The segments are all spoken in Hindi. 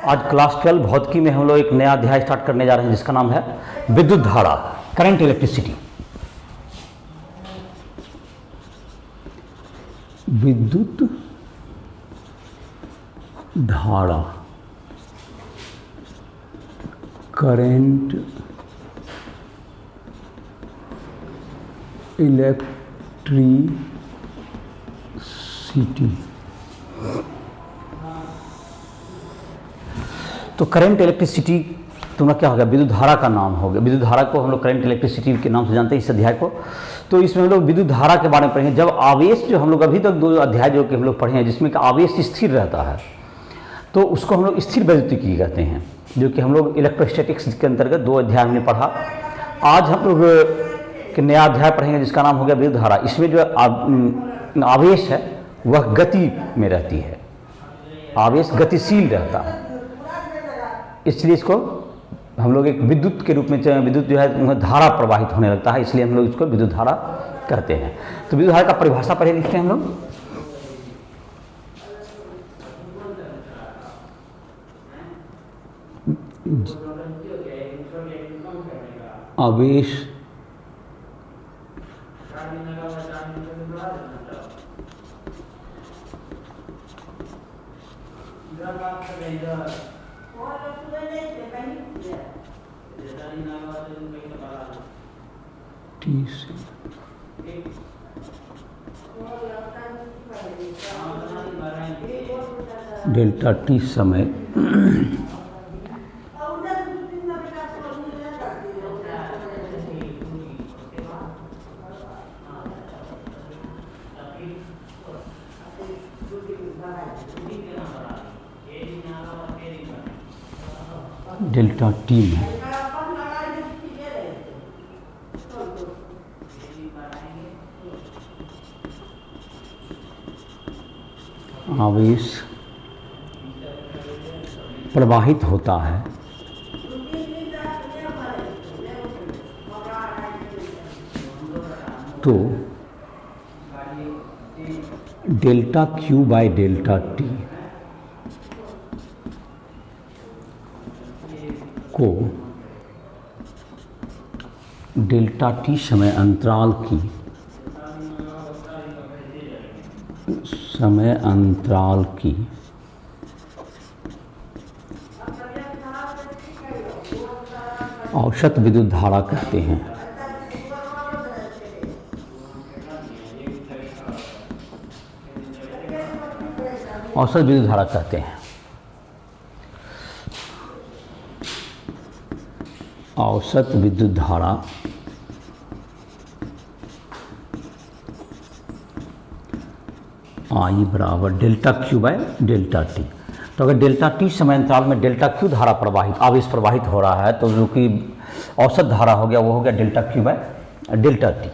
आज क्लास 12 भौतिकी में हम लोग एक नया अध्याय स्टार्ट करने जा रहे हैं जिसका नाम है विद्युत धारा, करंट इलेक्ट्रिसिटी। विद्युत धारा, करंट इलेक्ट्रिसिटी। तो करंट इलेक्ट्रिसिटी तुम्हारा क्या हो गया, विद्युत धारा का नाम हो गया। विद्युत धारा को हम लोग करंट इलेक्ट्रिसिटी के नाम से जानते हैं इस अध्याय को। तो इसमें हम लोग विद्युत धारा के बारे में पढ़ेंगे। जब आवेश, जो हम लोग अभी तक दो अध्याय जो कि हम लोग पढ़े हैं जिसमें का आवेश स्थिर रहता है, तो उसको हम लोग स्थिर वैद्युतिकी कहते हैं, जो कि हम लोग इलेक्ट्रोस्टैटिक्स के अंतर्गत दो अध्याय हमने पढ़ा। आज हम लोग एक नया अध्याय पढ़ेंगे जिसका नाम हो गया विद्युत धारा। इसमें जो आवेश है वह गति में रहती है, आवेश गतिशील रहता है, इसलिए इसको हम लोग एक विद्युत के रूप में, विद्युत जो है धारा प्रवाहित होने लगता है, इसलिए हम लोग इसको विद्युत धारा कहते हैं। तो विद्युत धारा का परिभाषा पढ़े लिखते हैं हम लोग। आवेश डेल्टा टी समय डेल्टा टी में आवेश प्रवाहित होता है, तो delta Q by delta T को डेल्टा टी समय अंतराल की औसत विद्युत धारा कहते हैं। औसत विद्युत धारा कहते हैं। औसत विद्युत धारा आई बराबर delta Q by delta T. तो अगर डेल्टा टी समय अंतराल में डेल्टा क्यू धारा प्रवाहित, आवेश प्रवाहित हो रहा है, तो जो कि औसत धारा हो गया वो हो गया delta Q by delta T.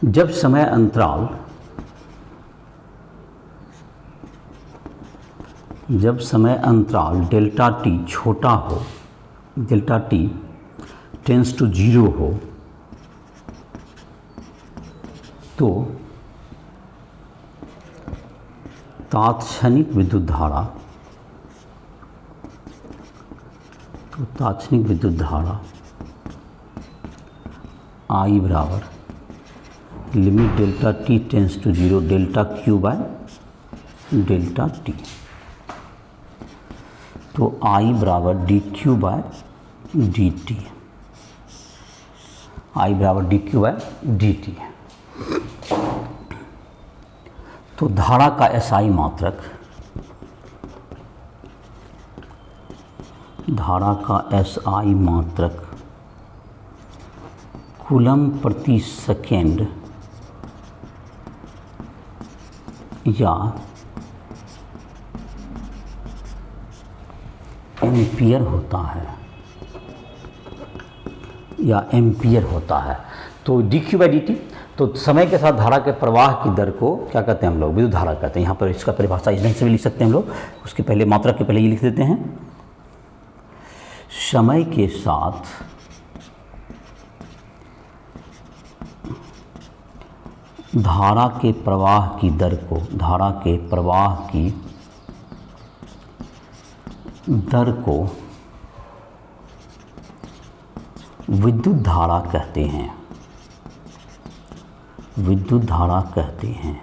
जब समय अंतराल डेल्टा टी छोटा हो, डेल्टा टी टेंस टू 0 हो, तो तात्क्षणिक विद्युत धारा आई बराबर limit delta T tends to 0 delta Q by delta T. तो आई बराबर D Q by D T, I बराबर D Q by D T. तो धारा का एसआई मात्रक कूलम प्रति सेकेंड या एम्पियर होता है। तो D Q by D T, तो समय के साथ धारा के प्रवाह की दर को क्या कहते हैं हम लोग, विद्युत धारा कहते हैं। यहाँ पर इसका परिभाषा इस ढंग से भी लिख सकते हैं हम लोग। उसके पहले मात्रा के पहले ये लिख देते हैं, समय के साथ धारा के प्रवाह की दर को, धारा के प्रवाह की दर को विद्युत धारा कहते हैं, विद्युत धारा कहते हैं।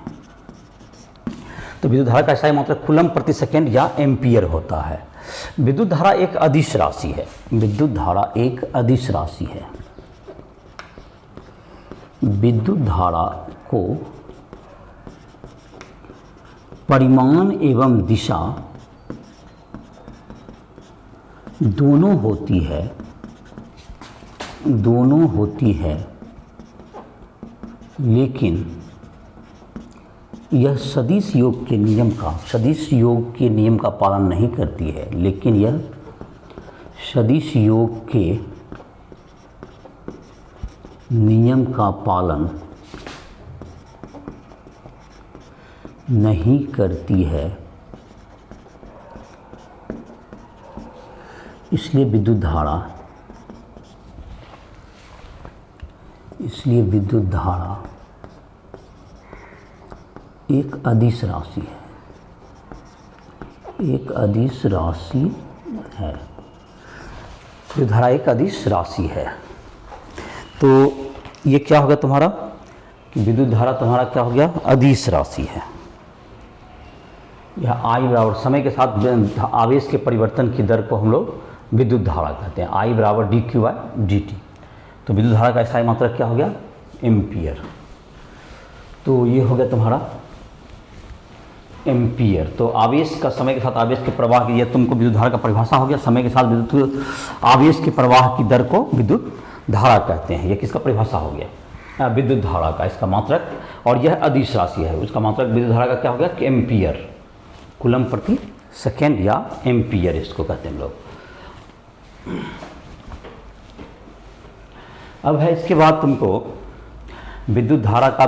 तो विद्युत धारा का ऐसा मतलब कूलम प्रति सेकंड या एम्पियर होता है। विद्युत धारा एक अदिश राशि है, विद्युत धारा एक अदिश राशि है। विद्युत धारा को परिमाण एवं दिशा दोनों होती है, लेकिन यह सदिश योग के नियम का पालन नहीं करती है, लेकिन यह सदिश योग के नियम का पालन नहीं करती है। इसलिए विद्युत धारा एक अदिश राशि है, एक अदिश राशि है। विद्युत धारा एक अदिश राशि है। तो ये क्या हो गया तुम्हारा, विद्युत धारा तुम्हारा क्या हो गया, अदिश राशि है। यह आई बराबर समय के साथ आवेश के परिवर्तन की दर को हम लोग विद्युत धारा कहते हैं। आई बराबर dq/dt। तो विद्युत धारा का ऐसा मात्रक क्या हो गया, एम्पियर। तो ये हो गया तुम्हारा एम्पियर। तो आवेश का समय के साथ आवेश के प्रवाह की, यह तुमको विद्युत धारा का परिभाषा हो गया। समय के साथ विद्युत आवेश के प्रवाह की दर को विद्युत धारा कहते हैं। यह किसका परिभाषा हो गया, विद्युत धारा का, इसका मात्रक। और यह अदिश राशि है, उसका मात्रक विद्युत धारा का क्या हो गया कि एम्पियर, कूलम प्रति सेकेंड या एम्पियर इसको कहते हैं हम लोग। अब है इसके बाद तुमको विद्युत धारा का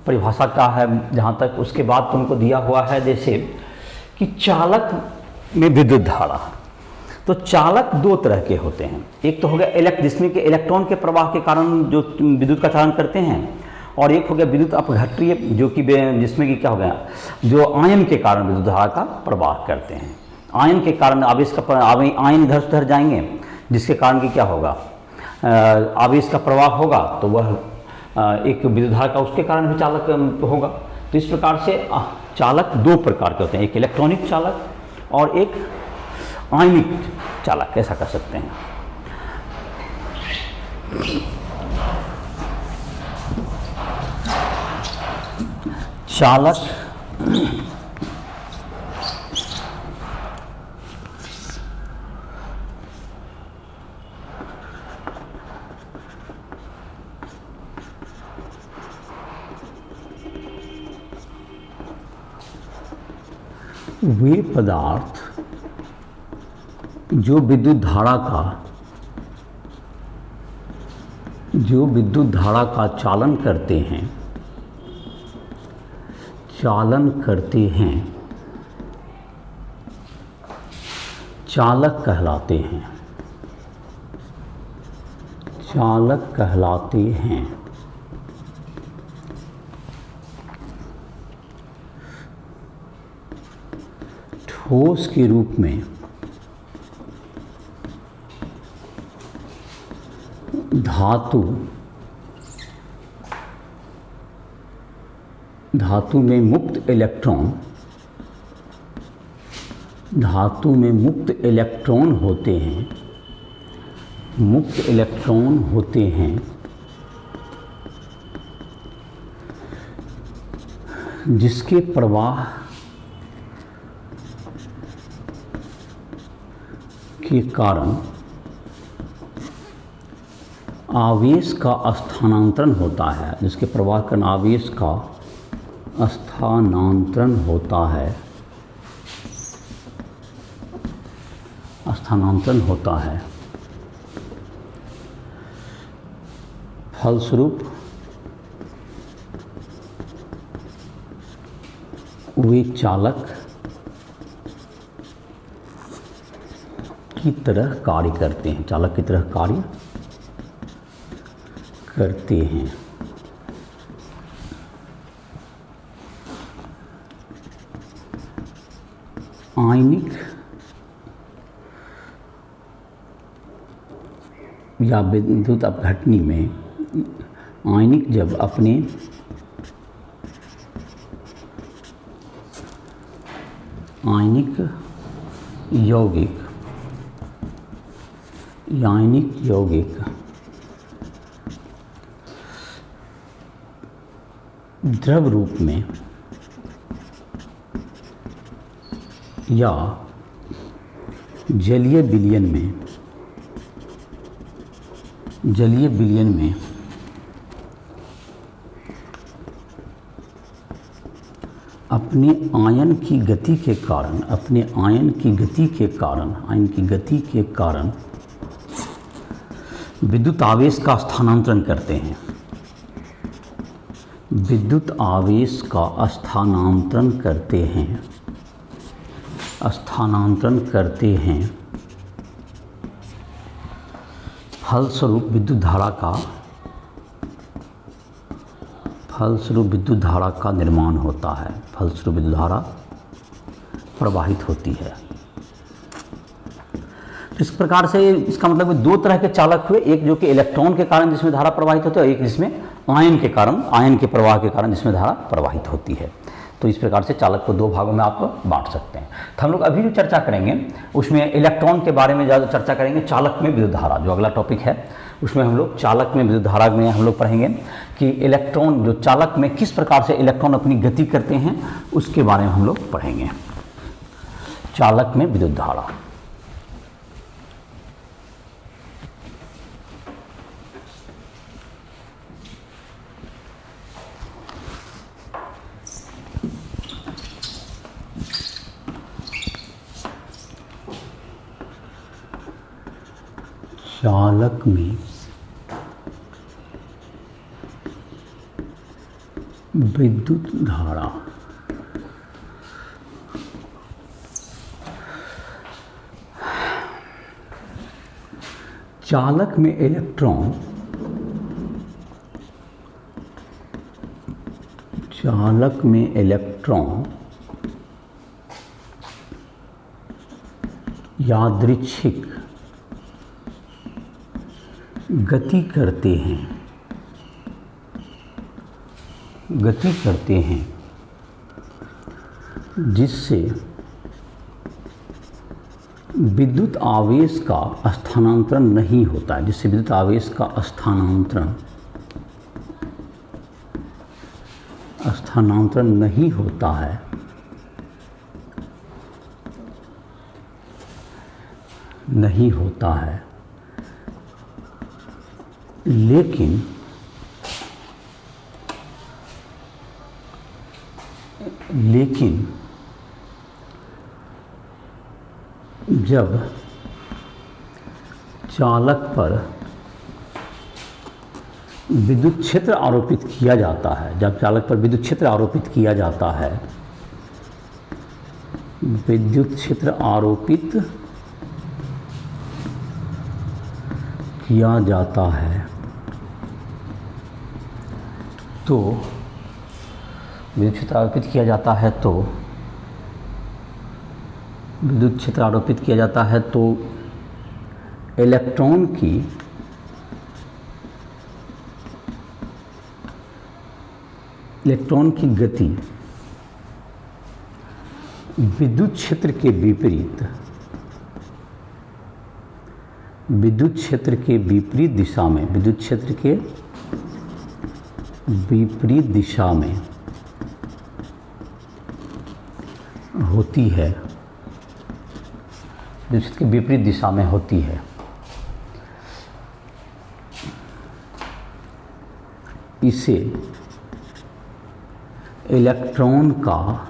परिभाषा क्या है जहाँ तक, उसके बाद तुमको दिया हुआ है जैसे कि चालक में विद्युत धारा। तो चालक दो तरह के होते हैं, एक तो हो गया जिसमें कि इलेक्ट्रॉन के प्रवाह के कारण जो विद्युत का चालन करते हैं, और एक हो गया विद्युत अपघट्टीय जो कि जिसमें कि क्या हो गया, जो आयन के कारण विद्युत धारा का प्रवाह करते हैं। आयन के कारण आवेश का आयन इधर से उधर जाएंगे, जिसके कारण कि क्या होगा, आवेश का प्रवाह होगा, तो वह एक विद्युत धारा का उसके कारण भी चालक होगा। तो इस प्रकार से चालक दो प्रकार के होते हैं, एक इलेक्ट्रॉनिक चालक और एक आयनिक चालक, ऐसा कर सकते हैं। चालक वे पदार्थ जो विद्युत धारा का चालन करते हैं चालक कहलाते हैं। ठोस के रूप में धातु में मुक्त इलेक्ट्रॉन होते हैं, जिसके प्रवाह के कारण आवेश का स्थानांतरण होता है, जिसके प्रवाह के कारण आवेश का स्थानांतरण होता है। फलस्वरूप वे चालक की तरह कार्य करते हैं। आयनिक या विद्युत अपघटनी में आयनिक जब अपने आयनिक यौगिक द्रव रूप में या जलीय विलयन में अपने आयन की गति के कारण विद्युत आवेश का स्थानांतरण करते हैं। फलस्वरूप विद्युत धारा का निर्माण होता है, फलस्वरूप विद्युत धारा प्रवाहित होती है। इस प्रकार से इसका मतलब दो तरह के चालक हुए, एक जो कि इलेक्ट्रॉन के कारण जिसमें धारा प्रवाहित होती है, और एक जिसमें आयन के प्रवाह के कारण जिसमें धारा प्रवाहित होती है। तो इस प्रकार से चालक को दो भागों में आप बांट सकते हैं। तो हम लोग अभी जो चर्चा करेंगे उसमें इलेक्ट्रॉन के बारे में ज़्यादा चर्चा करेंगे। चालक में विद्युत धारा जो अगला टॉपिक है, उसमें हम लोग चालक में विद्युत धारा में हम लोग पढ़ेंगे कि इलेक्ट्रॉन जो चालक में किस प्रकार से इलेक्ट्रॉन अपनी गति करते हैं, उसके बारे में हम लोग पढ़ेंगे। चालक में विद्युत धारा। चालक में विद्युत धारा। चालक में इलेक्ट्रॉन यादृच्छिक गति करते हैं जिससे विद्युत आवेश का स्थानांतरण नहीं होता है, नहीं होता है। लेकिन जब चालक पर विद्युत क्षेत्र आरोपित किया जाता है, विद्युत क्षेत्र आरोपित किया जाता है तो विद्युत क्षेत्र आरोपित किया जाता है तो इलेक्ट्रॉन की गति विद्युत क्षेत्र के विपरीत दिशा में होती है, विद्युत के विपरीत दिशा में होती है। इसे इलेक्ट्रॉन का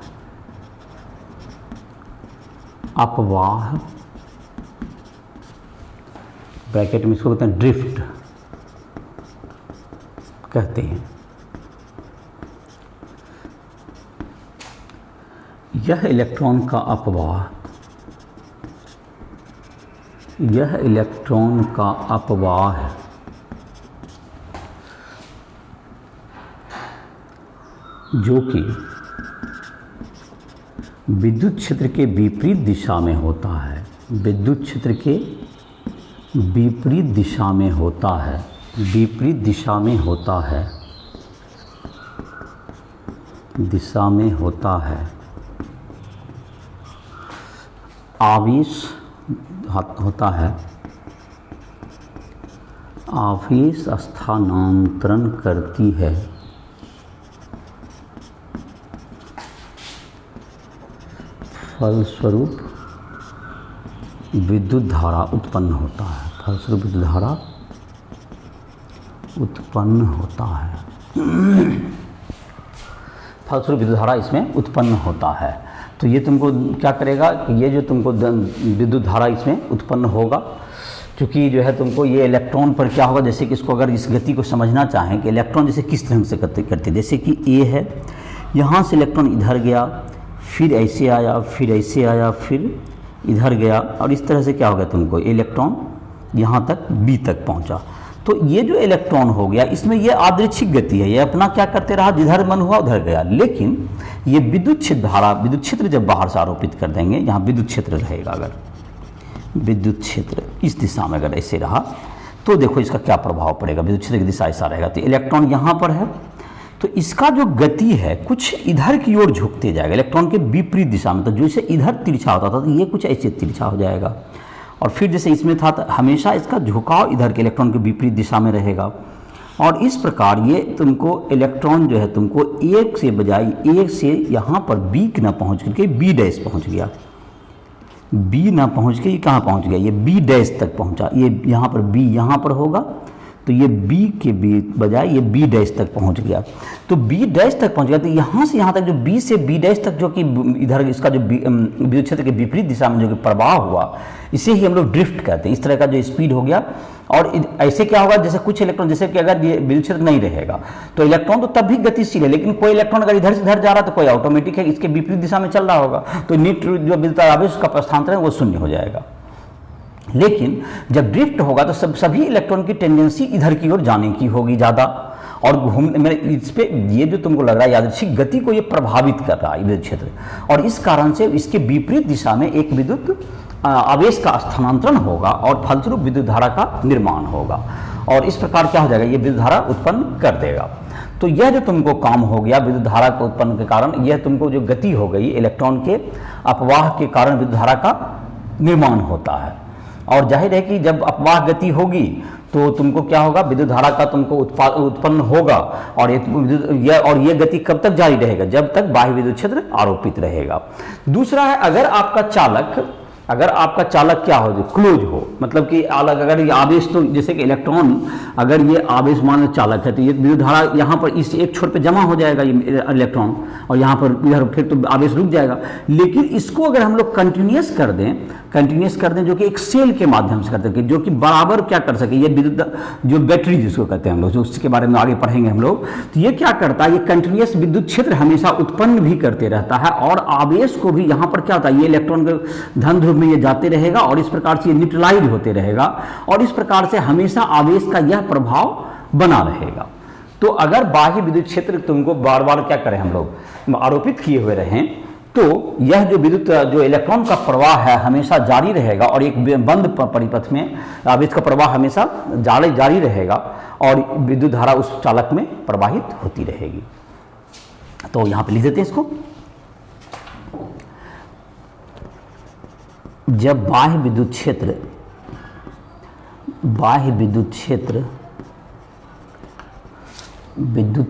अपवाह, ब्रैकेट में इसको कहते हैं ड्रिफ्ट कहते हैं। यह इलेक्ट्रॉन का अपवाह जो कि विद्युत क्षेत्र के विपरीत दिशा में होता है, विद्युत क्षेत्र के विपरीत दिशा में होता है, विपरीत दिशा में होता है, दिशा में होता है, आवेश होता है, आवेश स्थानांतरण करती है, फलस्वरूप विद्युत धारा उत्पन्न होता है, फलस्वरूप विद्युत धारा उत्पन्न होता है, फलस्वरूप विद्युत धारा इसमें उत्पन्न होता है। तो ये तुमको क्या करेगा कि ये जो तुमको विद्युत धारा इसमें उत्पन्न होगा, क्योंकि जो है तुमको ये इलेक्ट्रॉन पर क्या होगा, जैसे कि इसको अगर इस गति को समझना चाहें कि इलेक्ट्रॉन जैसे किस तरह से करते, जैसे कि ए है, यहाँ से इलेक्ट्रॉन इधर गया, फिर ऐसे आया, फिर ऐसे आया, फिर इधर गया, और इस तरह से क्या हो गया तुमको इलेक्ट्रॉन यहाँ तक बी तक पहुँचा। तो ये जो इलेक्ट्रॉन हो गया इसमें ये यादृच्छिक गति है, ये अपना क्या करते रहा, जिधर मन हुआ उधर गया। लेकिन ये विद्युत क्षेत्र धारा, विद्युत क्षेत्र जब बाहर से आरोपित कर देंगे, यहाँ विद्युत क्षेत्र रहेगा, अगर विद्युत क्षेत्र इस दिशा में अगर ऐसे रहा तो देखो इसका क्या प्रभाव पड़ेगा, विद्युत क्षेत्र की दिशा ऐसा रहेगा, तो इलेक्ट्रॉन यहाँ पर है तो इसका जो गति है कुछ इधर की ओर झुकते जाएगा, इलेक्ट्रॉन के विपरीत दिशा में। तो जैसे इधर तिरछा होता था तो ये कुछ ऐसे तिरछा हो जाएगा, और फिर जैसे इसमें था तो हमेशा इसका झुकाव इधर के इलेक्ट्रॉन के विपरीत दिशा में रहेगा। और इस प्रकार ये तुमको इलेक्ट्रॉन जो है तुमको एक से बजाय एक से यहाँ पर बी न पहुँच करके बी डैश पहुँच गया, बी ना पहुँच के ये कहाँ पहुँच गया, ये बी डैश तक पहुँचा। ये यहाँ पर बी यहाँ पर होगा तो ये बी के बजाय ये बी डैश तक पहुँच गया। तो बी डैश तक पहुँच गया तो यहाँ से यहाँ तक जो बी से बी डैश तक जो कि इधर इसका जो विद्युत क्षेत्र के विपरीत दिशा में जो कि प्रवाह हुआ, इसे ही हम लोग ड्रिफ्ट कहते हैं। इस तरह का जो स्पीड हो गया। और ऐसे क्या होगा, जैसे कुछ इलेक्ट्रॉन, जैसे कि अगर ये विद्युत क्षेत्र नहीं रहेगा तो इलेक्ट्रॉन तो तब भी गतिशील है, लेकिन कोई इलेक्ट्रॉन अगर इधर से इधर जा रहा है तो कोई ऑटोमेटिक है इसके विपरीत दिशा में चल रहा होगा, तो निट जो विद्युत आवेश का प्रस्थांतर है वो शून्य हो जाएगा। लेकिन जब ड्रिफ्ट होगा तो सभी इलेक्ट्रॉन की टेंडेंसी इधर की ओर जाने की होगी ज़्यादा, और घूमने में इस पे ये जो तुमको लग रहा है यादृच्छिक गति को ये प्रभावित कर रहा है विद्युत क्षेत्र, और इस कारण से इसके विपरीत दिशा में एक विद्युत आवेश का स्थानांतरण होगा और फलस्वरूप विद्युत धारा का निर्माण होगा, और इस प्रकार क्या हो जाएगा, ये विद्युत धारा उत्पन्न कर देगा। तो यह जो तुमको काम हो गया विद्युत धारा को उत्पन्न के कारण, यह तुमको जो गति हो गई इलेक्ट्रॉन के अपवाह के कारण विद्युत धारा का निर्माण होता है। और जाहिर है कि जब अपवाह गति होगी तो तुमको क्या होगा, विद्युत धारा का तुमको उत्पन्न होगा, और ये गति कब तक जारी रहेगा, जब तक बाह्य विद्युत क्षेत्र आरोपित रहेगा। दूसरा है, अगर आपका चालक क्या हो, क्लोज हो, मतलब कि अलग, अगर ये आवेश, तो जैसे कि इलेक्ट्रॉन अगर ये आवेश मान लो चालक है तो ये विद्युत धारा यहाँ पर इस एक छोर पे जमा हो जाएगा ये इलेक्ट्रॉन, और यहाँ पर इधर फिर तो आवेश रुक जाएगा। लेकिन इसको अगर हम लोग कंटिन्यूस कर दें जो कि एक सेल के माध्यम से करते हैं, जो कि बराबर क्या कर सके, ये विद्युत जो बैटरी जिसको कहते हैं हम लोग, जो उसके बारे में आगे पढ़ेंगे हम लोग, तो ये क्या करता है, ये कंटिन्यूस विद्युत क्षेत्र हमेशा उत्पन्न भी करते रहता है, और आवेश को भी यहाँ पर क्या होता है, ये इलेक्ट्रॉन के धन ध्रुव में ये जाते रहेगा, और इस प्रकार से ये न्यूट्रलाइज होते रहेगा, और इस प्रकार से हमेशा आवेश का यह प्रभाव बना रहेगा। तो अगर बाह्य विद्युत क्षेत्र तुमको बार बार क्या करें, हम लोग आरोपित किए हुए रहें, तो यह जो विद्युत जो इलेक्ट्रॉन का प्रवाह है हमेशा जारी रहेगा, और एक बंद परिपथ में आवेश का प्रवाह हमेशा जारी रहेगा, और विद्युत धारा उस चालक में प्रवाहित होती रहेगी। तो यहाँ पे लिख देते हैं इसको, जब बाह्य विद्युत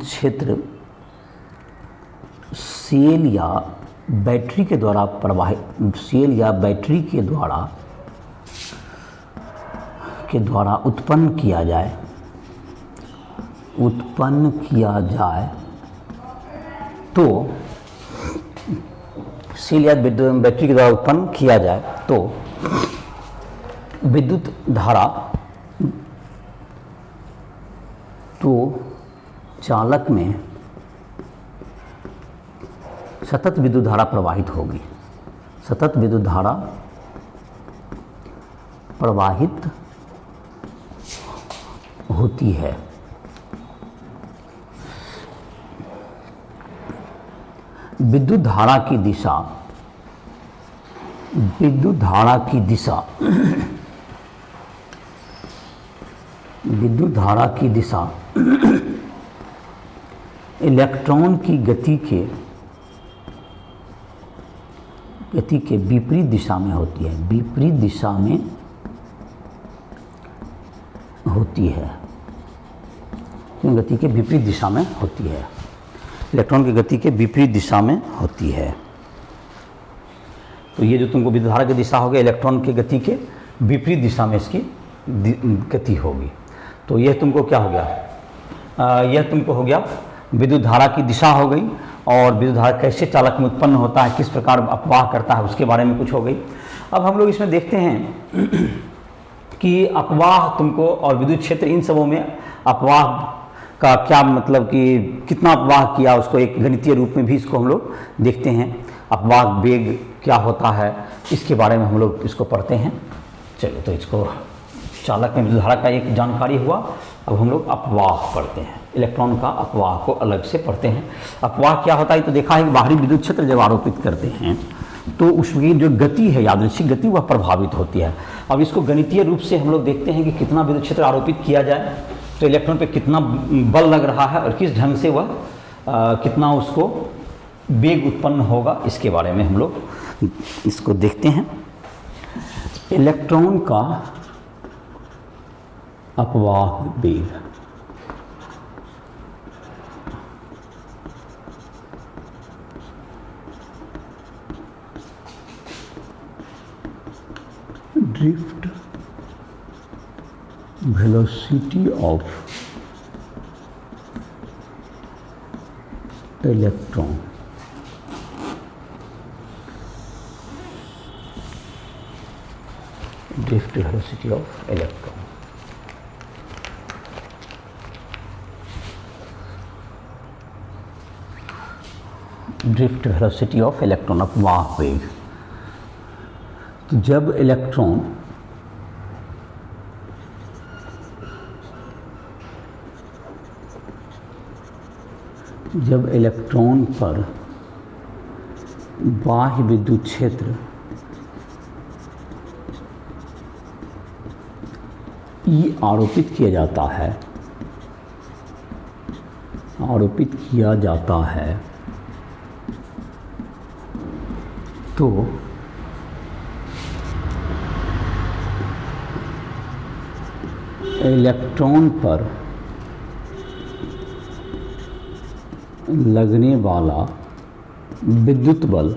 क्षेत्र सेल या बैटरी के द्वारा उत्पन्न किया जाए तो सेल या बैटरी के द्वारा उत्पन्न किया जाए तो विद्युत धारा तो चालक में सतत विद्युत धारा प्रवाहित होगी, सतत विद्युत धारा प्रवाहित होती है। विद्युत धारा की दिशा विद्युत धारा की दिशा इलेक्ट्रॉन की गति के विपरीत दिशा में होती है, विपरीत दिशा में होती है, गति के विपरीत दिशा में होती है, इलेक्ट्रॉन की गति के विपरीत दिशा में होती है। तो ये जो तुमको विद्युत धारा की दिशा हो गई, इलेक्ट्रॉन की गति के विपरीत दिशा में इसकी गति होगी। तो यह तुमको क्या हो गया, यह तुमको हो गया विद्युत धारा की दिशा हो गई, और विद्युत धारा कैसे चालक में उत्पन्न होता है, किस प्रकार अपवाह करता है, उसके बारे में कुछ हो गई। अब हम लोग इसमें देखते हैं कि अपवाह तुमको और विद्युत क्षेत्र, इन सबों में अपवाह का क्या मतलब कि कितना अपवाह किया, उसको एक गणितीय रूप में भी इसको हम लोग देखते हैं। अपवाह वेग क्या होता है, इसके बारे में हम लोग इसको पढ़ते हैं। चलो, तो इसको चालक में विद्युत धारा का एक जानकारी हुआ। अब हम लोग अपवाह पढ़ते हैं, इलेक्ट्रॉन का अपवाह को अलग से पढ़ते हैं। अपवाह क्या होता है, तो देखा है कि बाहरी विद्युत क्षेत्र जब आरोपित करते हैं तो उसकी जो गति है, यादृच्छिक गति, वह प्रभावित होती है। अब इसको गणितीय रूप से हम लोग देखते हैं कि कितना विद्युत क्षेत्र आरोपित किया जाए तो इलेक्ट्रॉन पे कितना बल लग रहा है और किस ढंग से वह कितना उसको वेग उत्पन्न होगा, इसके बारे में हम लोग इसको देखते हैं। इलेक्ट्रॉन का अपवाह वेग, drift velocity of electron, drift velocity of electron. Drift velocity of electron, अपवाह वेग। तो जब इलेक्ट्रॉन पर बाह्य विद्युत क्षेत्र E आरोपित किया जाता है, तो इलेक्ट्रॉन पर लगने वाला विद्युत बल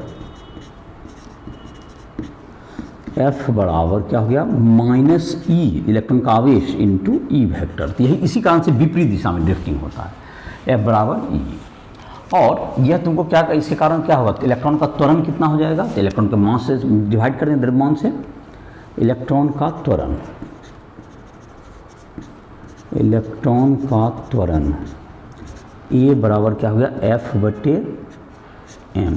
F बराबर क्या हो गया, माइनस E, इलेक्ट्रॉन का आवेश, इंटू E वेक्टर। तो यही इसी कारण से विपरीत दिशा में ड्रिफ्टिंग होता है, F बराबर E। और यह तुमको क्या, इसके कारण क्या होगा, तो इलेक्ट्रॉन का त्वरण कितना हो जाएगा, तो इलेक्ट्रॉन के मास से डिवाइड कर दें द्रव्यमान से, इलेक्ट्रॉन का त्वरण A बराबर क्या हो गया, F बटे M,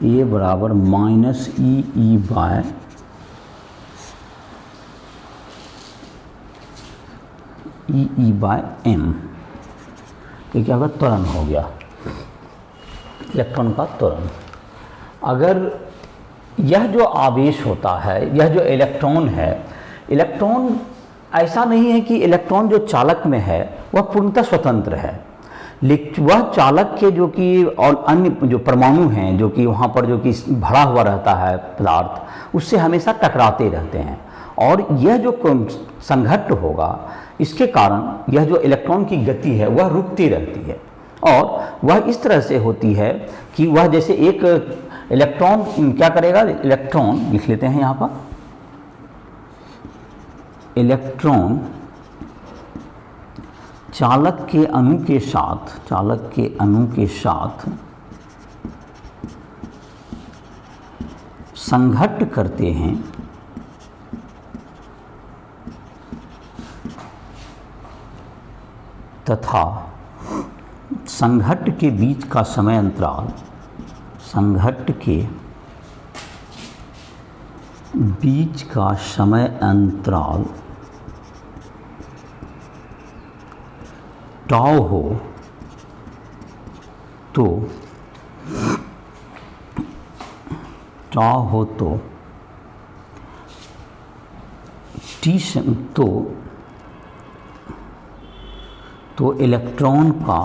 A बराबर माइनस ई बाय M। ये क्या होगा, त्वरण हो गया, इलेक्ट्रॉन का त्वरण। अगर यह जो आवेश होता है, यह जो इलेक्ट्रॉन है, इलेक्ट्रॉन ऐसा नहीं है कि इलेक्ट्रॉन जो चालक में है वह पूर्णतः स्वतंत्र है, लेकिन वह चालक के जो कि और अन्य जो परमाणु हैं जो कि वहाँ पर जो कि भरा हुआ रहता है पदार्थ, उससे हमेशा टकराते रहते हैं। और यह जो संघट्ट होगा, इसके कारण यह जो इलेक्ट्रॉन की गति है वह रुकती रहती है, और वह इस तरह से होती है कि वह जैसे एक इलेक्ट्रॉन क्या करेगा, इलेक्ट्रॉन लिख लेते हैं यहाँ पर, इलेक्ट्रॉन चालक के अणु के साथ संघट्ट करते हैं तथा संघट्ट के बीच का समय अंतराल, टाउ हो तो तो इलेक्ट्रॉन का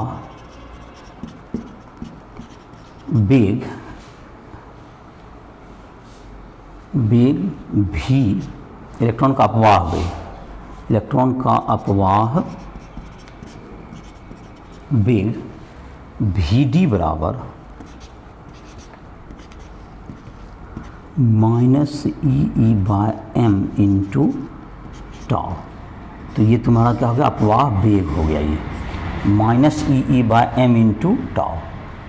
वेग भी, इलेक्ट्रॉन का अपवाह वेग, इलेक्ट्रॉन का अपवाह वेग Vd बराबर -EE/m इंटू टाउ। तो ये तुम्हारा क्या हो गया, अपवाह वेग हो गया, ये -EE/m इंटू टाउ,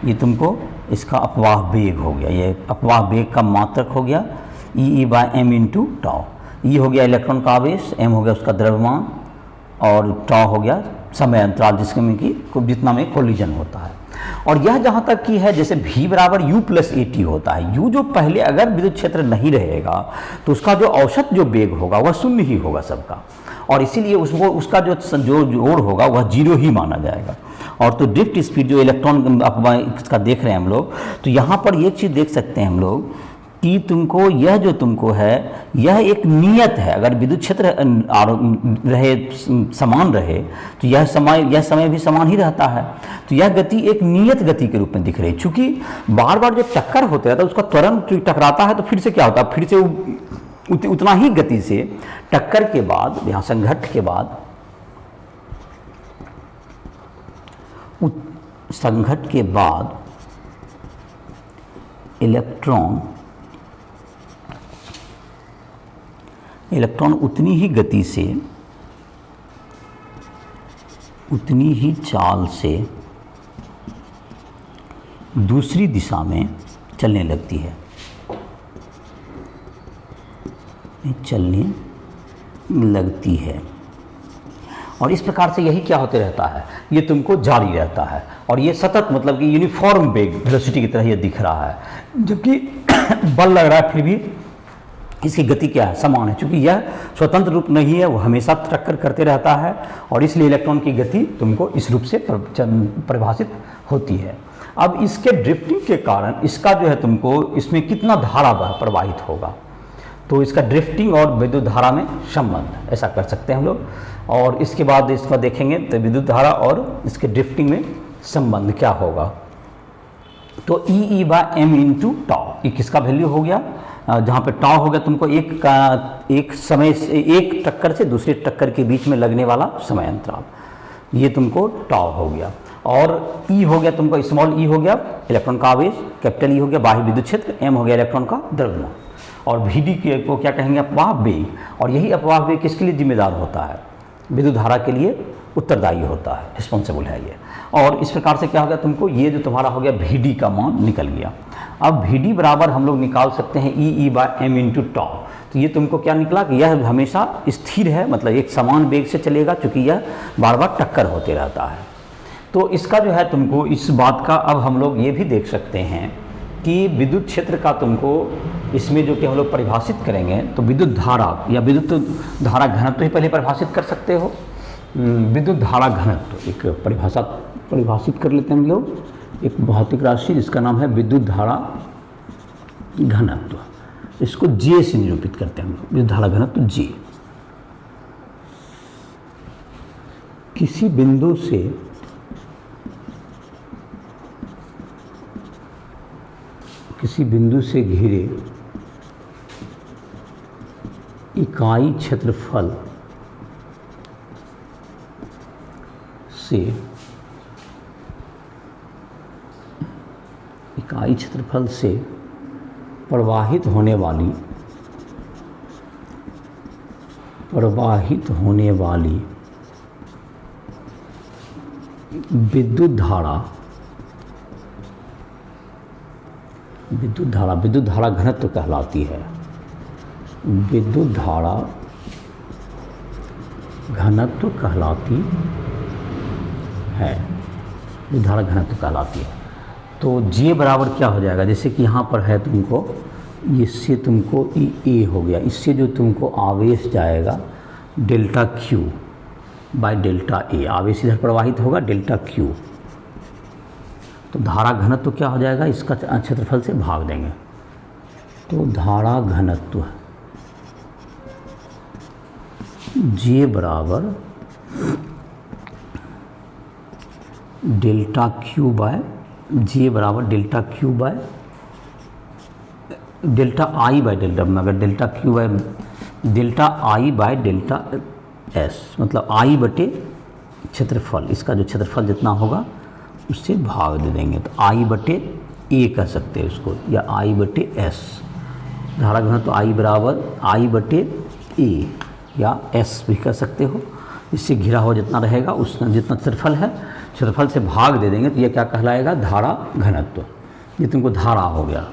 ये तुमको इसका अपवाह वेग हो गया, ये अपवाह वेग का मात्रक हो गया EE/m इंटू टाउ। ई हो गया इलेक्ट्रॉन का आवेश, m हो गया उसका द्रव्यमान, और टाउ हो गया समय अंतराल जिसमें कि जितना में कोलिजन होता है। और यह जहाँ तक की है, जैसे V बराबर U प्लस AT होता है, U जो पहले अगर विद्युत क्षेत्र नहीं रहेगा तो उसका जो औसत जो वेग होगा वह शून्य ही होगा सबका, और इसीलिए उसका जो जोड़ होगा वह 0 ही माना जाएगा। और तो ड्रिफ्ट स्पीड जो इलेक्ट्रॉन इसका देख रहे हैं हम लोग, तो यहाँ पर ये चीज़ देख सकते हैं हम लोग कि तुमको यह जो तुमको है यह एक नियत है, अगर विद्युत क्षेत्र रहे समान रहे तो यह समय भी समान ही रहता है। तो यह गति एक नियत गति के रूप में दिख रही है, चूँकि बार बार जब टक्कर होता है तो उसका त्वरण टकराता है तो फिर से क्या होता है, फिर से उतना ही गति से टक्कर के बाद, यहाँ संघट्ट के बाद, संघट्ट के बाद इलेक्ट्रॉन उतनी ही गति से, उतनी ही चाल से दूसरी दिशा में चलने लगती है, चलने लगती है। और इस प्रकार से यही क्या होते रहता है, ये तुमको जारी रहता है, और ये सतत मतलब कि यूनिफॉर्म वेग वेलोसिटी की तरह ये दिख रहा है, जबकि बल लग रहा है फिर भी इसकी गति क्या है, समान है, क्योंकि यह स्वतंत्र रूप नहीं है, वो हमेशा टक्कर करते रहता है, और इसलिए इलेक्ट्रॉन की गति तुमको इस रूप से परिभाषित होती है। अब इसके ड्रिफ्टिंग के कारण इसका जो है तुमको इसमें कितना धारा प्रवाहित होगा, तो इसका ड्रिफ्टिंग और विद्युत धारा में संबंध, ऐसा कर सकते हैं हम लोग। और इसके बाद इसका देखेंगे तो विद्युत धारा और इसके ड्रिफ्टिंग में संबंध क्या होगा। तो EE/m इंटू टाउ, ये किसका वैल्यू हो गया, जहाँ पे टाउ हो गया तुमको एक समय से, एक टक्कर से दूसरे टक्कर के बीच में लगने वाला समय अंतराल, ये तुमको टाउ हो गया। और E हो गया तुमको, स्मॉल e हो गया इलेक्ट्रॉन का आवेश, कैपिटल E हो गया बाह्य विद्युत क्षेत्र, m हो गया इलेक्ट्रॉन का द्रव्यमान, और Vd को क्या कहेंगे, अपवाह वेग। और यही अपवाह वेग किसके लिए जिम्मेदार होता है, विद्युत धारा के लिए उत्तरदायी होता है, रिस्पॉन्सिबल है ये। और इस प्रकार से क्या हो गया तुमको, ये जो तुम्हारा हो गया Vd का मान निकल गया। अब Vd बराबर हम लोग निकाल सकते हैं EE/m इंटू टाउ। तो ये तुमको क्या निकला कि यह हमेशा स्थिर है, मतलब एक समान वेग से चलेगा, क्योंकि यह बार बार टक्कर होते रहता है। तो इसका जो है तुमको इस बात का अब हम लोग ये भी देख सकते हैं कि विद्युत क्षेत्र का तुमको इसमें जो कि हम लोग परिभाषित करेंगे, तो विद्युत धारा या विद्युत धारा घनत्व ही पहले परिभाषित कर सकते हो। विद्युत धारा घनत्व एक परिभाषित कर लेते हैं हम लोग, एक भौतिक राशि जिसका नाम है विद्युत धारा घनत्व, इसको J से निरूपित करते हैं हम लोग, विद्युत धारा घनत्व J। किसी बिंदु से घिरे इकाई क्षेत्रफल से प्रवाहित होने वाली विद्युत धारा घनत्व कहलाती है। विद्युत धारा घनत्व कहलाती है, विद्युत धारा घनत्व कहलाती है। तो J बराबर क्या हो जाएगा, जैसे कि यहाँ पर है तुमको, इससे तुमको A हो गया, इससे जो तुमको आवेश जाएगा delta Q by delta A, आवेश इधर प्रवाहित होगा डेल्टा Q, तो धारा घनत्व तो क्या हो जाएगा, इसका क्षेत्रफल से भाग देंगे, तो धारा घनत्व J बराबर डेल्टा क्यू बाय जे बराबर delta Q by delta I by delta, अगर delta Q by delta I by delta S, मतलब आई बटे क्षेत्रफल, इसका जो क्षेत्रफल जितना होगा उससे भाग दे देंगे, तो आई बटे ए कह सकते हैं उसको, या आई बटे एस। धारा घनत्व तो आई बराबर आई बटे ए या एस भी कह सकते हो। इससे घिरा हुआ जितना रहेगा उस जितना क्षेत्रफल है, क्षेत्रफल से भाग दे देंगे, तो ये क्या कहलाएगा, धारा घनत्व। ये तुमको धारा हो गया,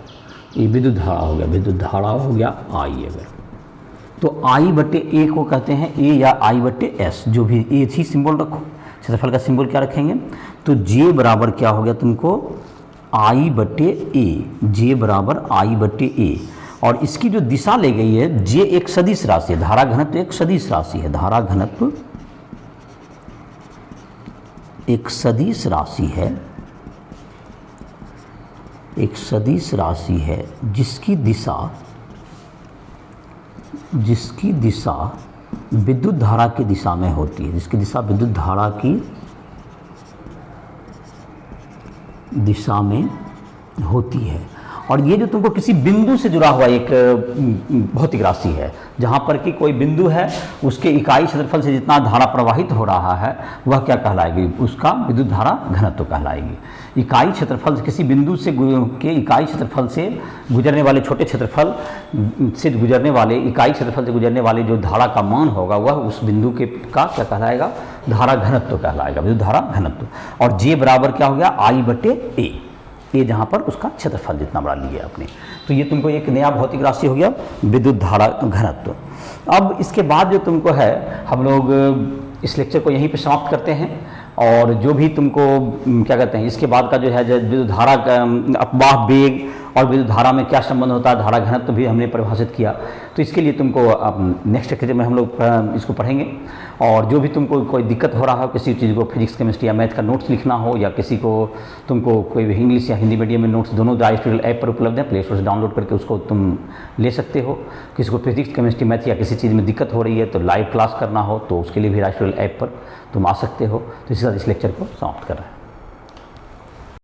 ये विद्युत धारा हो गया, विद्युत धारा हो गया आई। अगर तो आई बटे ए को कहते हैं ए या आई बटे एस, जो भी ए ही सिंबल रखो, क्षेत्रफल का सिंबल क्या रखेंगे, तो जे बराबर क्या हो गया तुमको आई बटे ए, जे बराबर आई बटे ए। और इसकी जो दिशा ले गई है, जे एक सदिश राशि है, धारा घनत्व एक सदिश राशि है, धारा घनत्व एक सदिश राशि है, एक सदिश राशि है जिसकी दिशा विद्युत धारा की दिशा में होती है, जिसकी दिशा विद्युत धारा की दिशा में होती है। और ये जो तुमको किसी बिंदु से जुड़ा हुआ एक भौतिक राशि है, जहाँ पर कि कोई बिंदु है, उसके इकाई क्षेत्रफल से जितना धारा प्रवाहित हो रहा है वह क्या कहलाएगी, उसका विद्युत धारा घनत्व कहलाएगी। इकाई क्षेत्रफल से किसी बिंदु से के इकाई क्षेत्रफल से गुजरने वाले छोटे क्षेत्रफल से गुजरने वाले इकाई क्षेत्रफल से गुजरने वाले जो धारा का मान होगा वह उस बिंदु के का क्या कहलाएगा, धारा घनत्व कहलाएगा, विद्युत धारा घनत्व। और जे बराबर क्या हो गया, आई बटे ए, ये जहाँ पर उसका क्षेत्रफल जितना बड़ा लिया आपने। तो ये तुमको एक नया भौतिक राशि हो गया, विद्युत धारा घनत्व। अब इसके बाद जो तुमको है, हम लोग इस लेक्चर को यहीं पे समाप्त करते हैं। और जो भी तुमको क्या कहते हैं, इसके बाद का जो है विद्युत धारा का अपवाह वेग और विद्युत धारा में क्या संबंध होता है, धारा घनत्व भी हमने परिभाषित किया। तो इसके लिए तुमको नेक्स्ट लेक्चर में हम लोग इसको पढ़ेंगे। और जो भी तुमको कोई दिक्कत हो रहा हो, किसी चीज़ को फिजिक्स केमिस्ट्री या मैथ का नोट्स लिखना हो, या किसी को तुमको कोई भी इंग्लिश या हिंदी मीडियम में नोट्स दोनों राइस्टोरियल ऐप पर उपलब्ध है, प्ले स्टोर से डाउनलोड करके उसको तुम ले सकते हो। किसी को फिजिक्स केमिस्ट्री मैथ या किसी चीज़ में दिक्कत हो रही है तो लाइव क्लास करना हो तो उसके लिए भी राइस्टोरियल ऐप पर तुम आ सकते हो। तो इसी तरह इस लेक्चर को समाप्त कर रहे हैं।